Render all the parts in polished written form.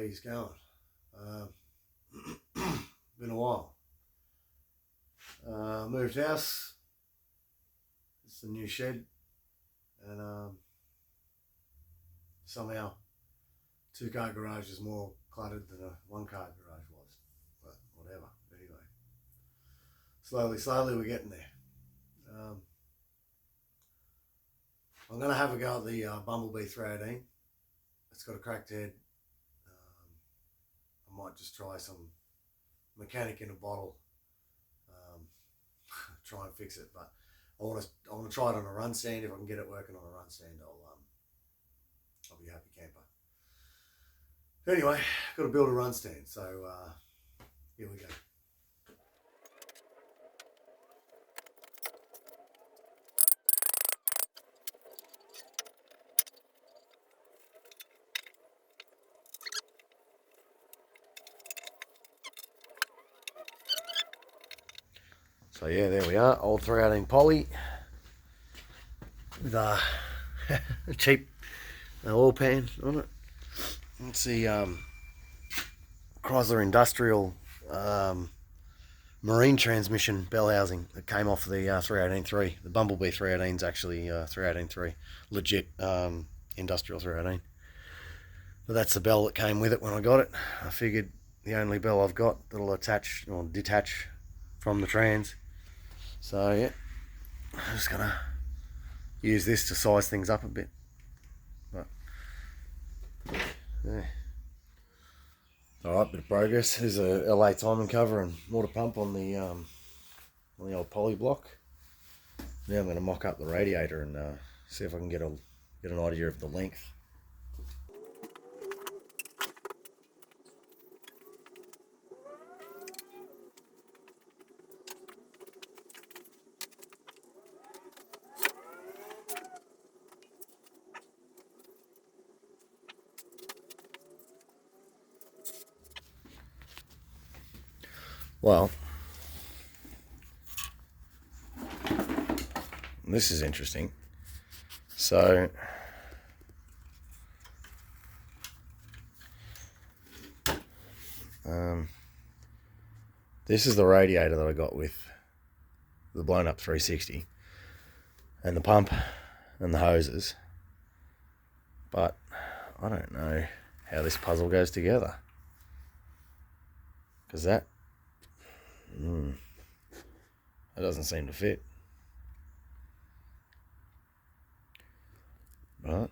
he's going. Been a while. Moved house. It's a new shed, and somehow 2-car garage is more cluttered than a 1-car garage was. But whatever. Anyway, slowly we're getting there. I'm going to have a go at the Bumblebee 318. It's got a cracked head. I might just try some mechanic in a bottle. Try and fix it, but I want to try it on a run stand. If I can get it working on a run stand, I'll be a happy camper. Anyway, got to build a run stand, so here we go. So yeah, there we are, old 318 poly with a cheap oil pan on it. It's the Chrysler Industrial marine transmission bell housing that came off the 318-3. The Bumblebee 318 is actually 318-3, legit industrial 318. But that's the bell that came with it when I got it. I figured the only bell I've got that'll attach or detach from the trans. So yeah, I'm just gonna use this to size things up a bit. But yeah. Alright, bit of progress. There's a LA timing cover and water pump on the old poly block. Now I'm going to mock up the radiator and see if I can get an idea of the length. Well, this is interesting. So, this is the radiator that I got with the blown up 360 and the pump and the hoses. But I don't know how this puzzle goes together. Because that doesn't seem to fit. But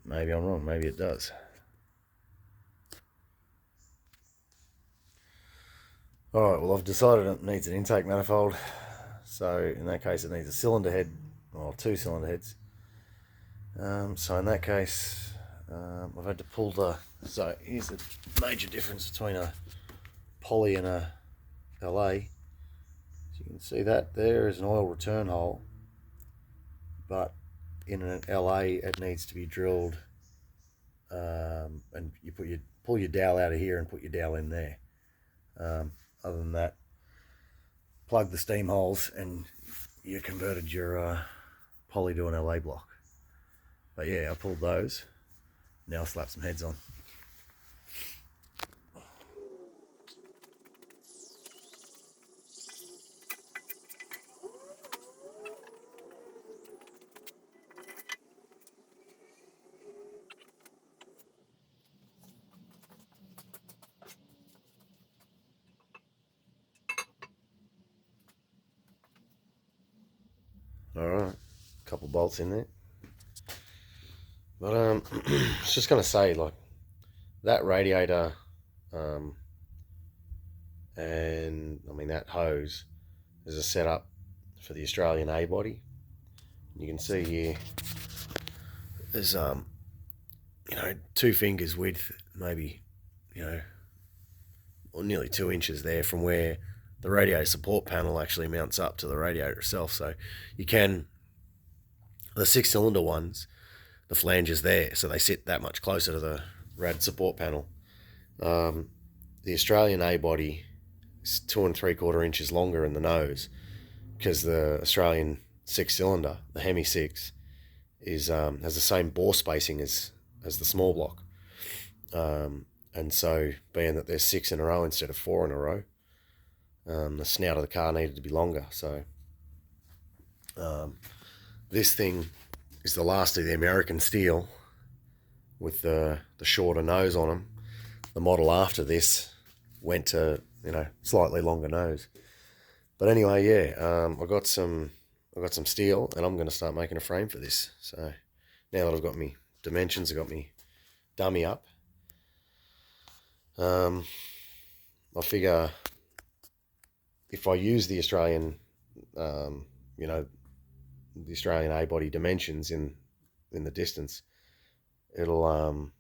maybe I'm wrong. Maybe it does. Alright, well I've decided it needs an intake manifold. So in that case it needs a cylinder head, or 2 cylinder heads. So in that case I've had to pull so here's the major difference between a poly and a LA. So you can see that there is an oil return hole, but in an LA it needs to be drilled, and you pull your dowel out of here and put your dowel in there. Other than that, plug the steam holes and you converted your poly to an LA block. But yeah, I pulled those. Now I'll slap some heads on. Alright, couple bolts in there. But I was just gonna say, like, that radiator and I mean that hose is a setup for the Australian A body. You can see here there's 2 fingers width, maybe, or nearly 2 inches there from where the radiator support panel actually mounts up to the radiator itself. So you can, the 6-cylinder ones, the flange is there, so they sit that much closer to the rad support panel. The Australian A body is 2 3/4 inches longer in the nose, because the Australian 6-cylinder, the Hemi 6, is has the same bore spacing as the small block. And so, being that there's 6 in a row instead of 4 in a row, the snout of the car needed to be longer. So this thing is the last of the American steel with the shorter nose on them. The model after this went to, slightly longer nose. But anyway, yeah, I got some steel, and I'm going to start making a frame for this. So now that I've got me dimensions, I've got me dummy up. I figure if I use the Australian, the Australian A-body dimensions in the distance, it'll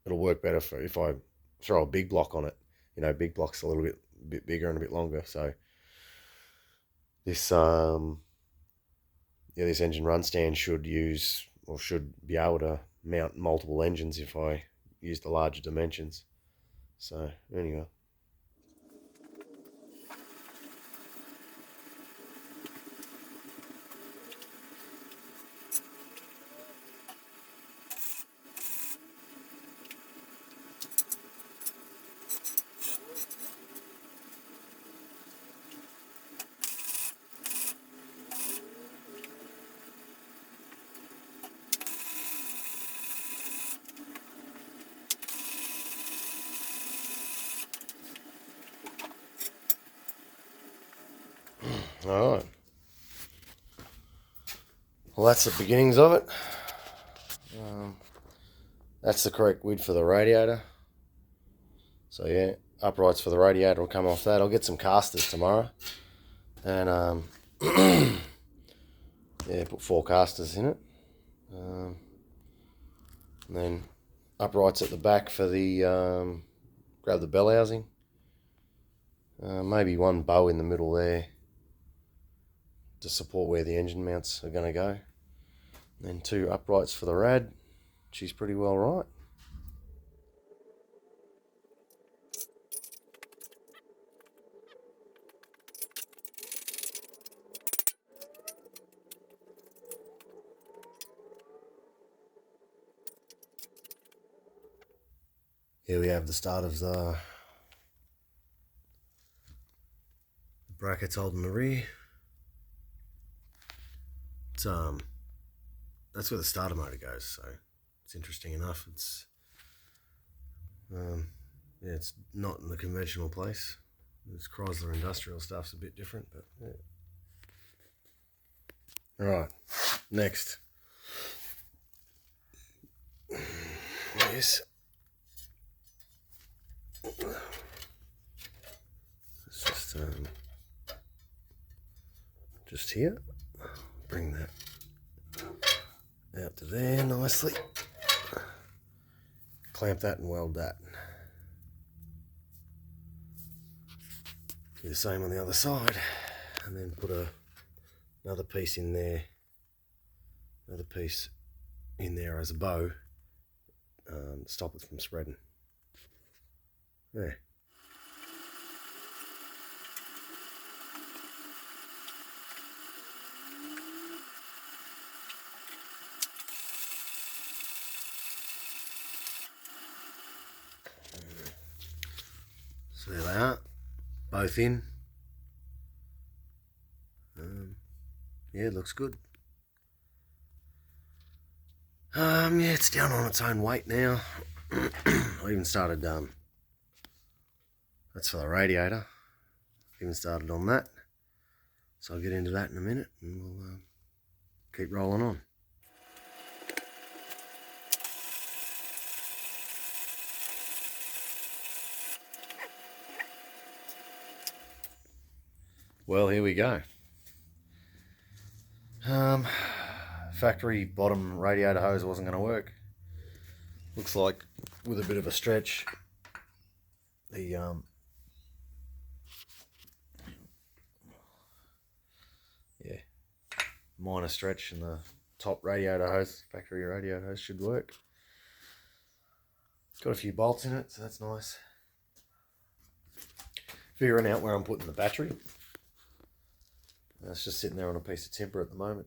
work better for if I throw a big block on it. Big block's a little bit bigger and a bit longer. So this this engine run stand should be able to mount multiple engines if I use the larger dimensions. So anyway. All right. Well, that's the beginnings of it. That's the correct width for the radiator. So yeah, uprights for the radiator will come off that. I'll get some casters tomorrow, and yeah, put 4 casters in it. And then uprights at the back for the grab the bell housing. Maybe 1 bow in the middle there to support where the engine mounts are going to go. And then 2 uprights for the rad. She's pretty well right. Here we have the start of the brackets holding the rear. It's that's where the starter motor goes, so it's interesting enough. It's yeah, it's not in the conventional place. This Chrysler industrial stuff's a bit different, but yeah. Right, next. Yes. It's just here. Bring that out to there nicely. Clamp that and weld that. Do the same on the other side, and then put another piece in there. Another piece in there as a bow. Stop it from spreading. There. So there they are, both in. Yeah, it looks good. Yeah, it's down on its own weight now. I even started, that's for the radiator. Even started on that. So I'll get into that in a minute and we'll keep rolling on. Well, here we go. Factory bottom radiator hose wasn't going to work. Looks like with a bit of a stretch, the minor stretch in the top radiator hose, factory radiator hose, should work. It's got a few bolts in it, so that's nice. Figuring out where I'm putting the battery. It's just sitting there on a piece of timber at the moment.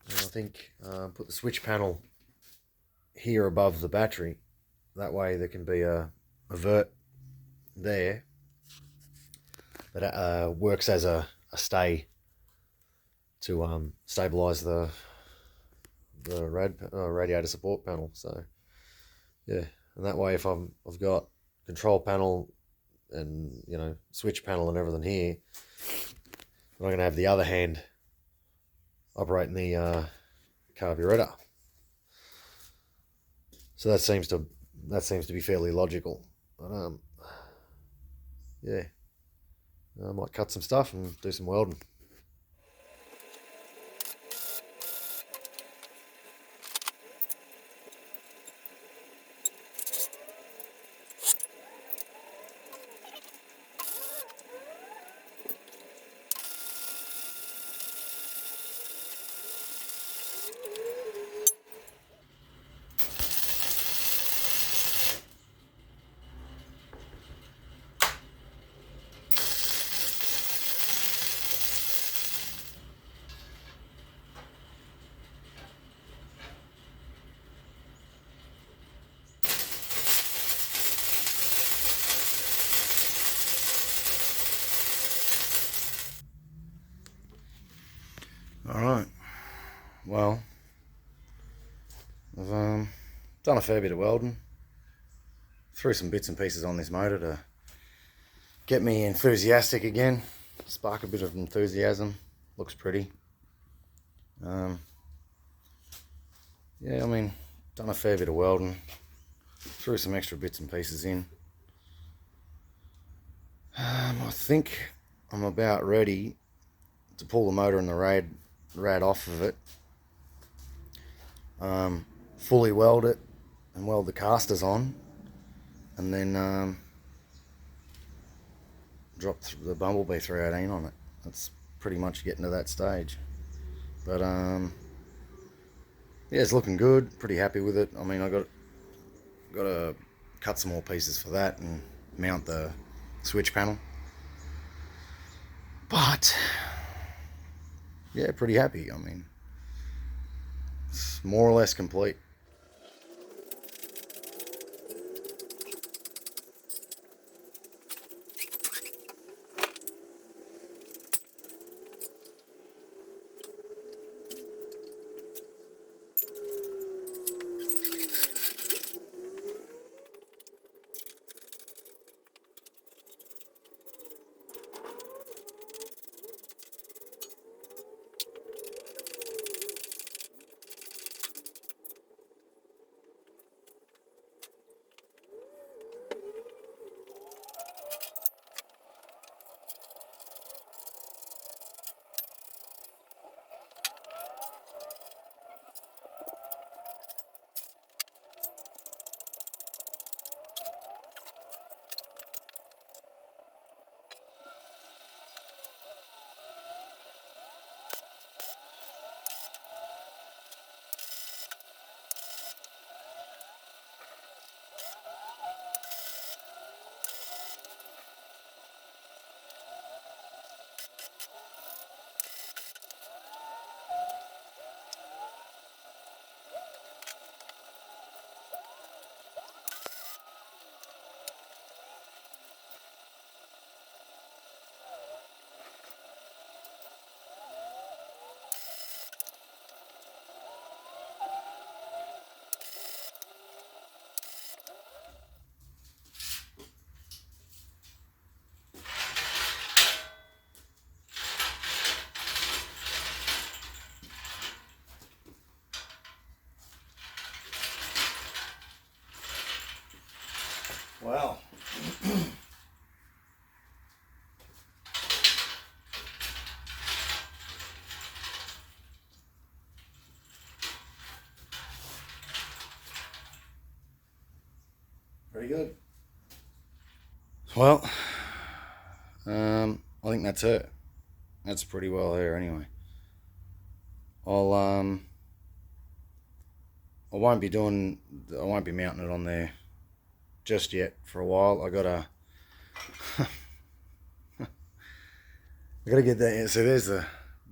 And I think put the switch panel here above the battery. That way there can be a vert there that works as a stay to stabilize the radiator support panel. So yeah, and that way if I've got control panel and switch panel and everything here, I'm going to have the other hand operating the carburetor. So that seems to be fairly logical. But yeah, I might cut some stuff and do some welding. Alright, well, I've done a fair bit of welding, threw some bits and pieces on this motor to get me enthusiastic again, spark a bit of enthusiasm. Looks pretty. Yeah, I mean, done a fair bit of welding, threw some extra bits and pieces in. I think I'm about ready to pull the motor and the rad off of it, fully weld it and weld the casters on, and then drop the Bumblebee 318 on it. That's pretty much getting to that stage. But yeah, it's looking good. Pretty happy with it. I mean, I got to cut some more pieces for that and mount the switch panel. But yeah, pretty happy. I mean, it's more or less complete. Well, pretty good. Well, I think that's it. That's pretty well there anyway. I won't be mounting it on there just yet for a while. I gotta get that. So there's the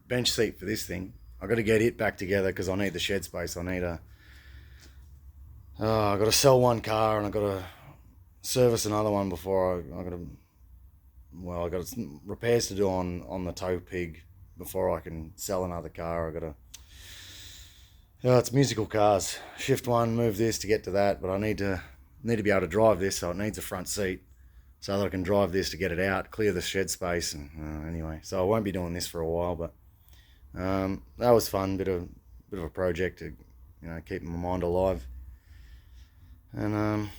bench seat for this thing. I gotta get it back together because I need the shed space. I need I got to sell one car and I got to service another one before I got to. Well, I got some repairs to do on the tow pig before I can sell another car. I got to. Yeah, it's musical cars. Shift one, move this to get to that, but I need to be able to drive this, so it needs a front seat so that I can drive this to get it out, clear the shed space, and anyway. So I won't be doing this for a while, but that was fun. Bit of a project to keep my mind alive, and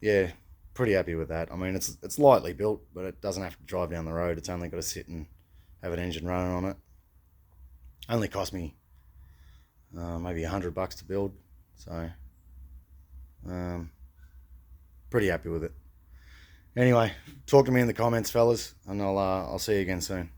yeah, pretty happy with that. I mean, it's lightly built, but it doesn't have to drive down the road. It's only got to sit and have an engine running on it. Only cost me maybe $100 to build, so pretty happy with it. Anyway, talk to me in the comments, fellas, and I'll see you again soon.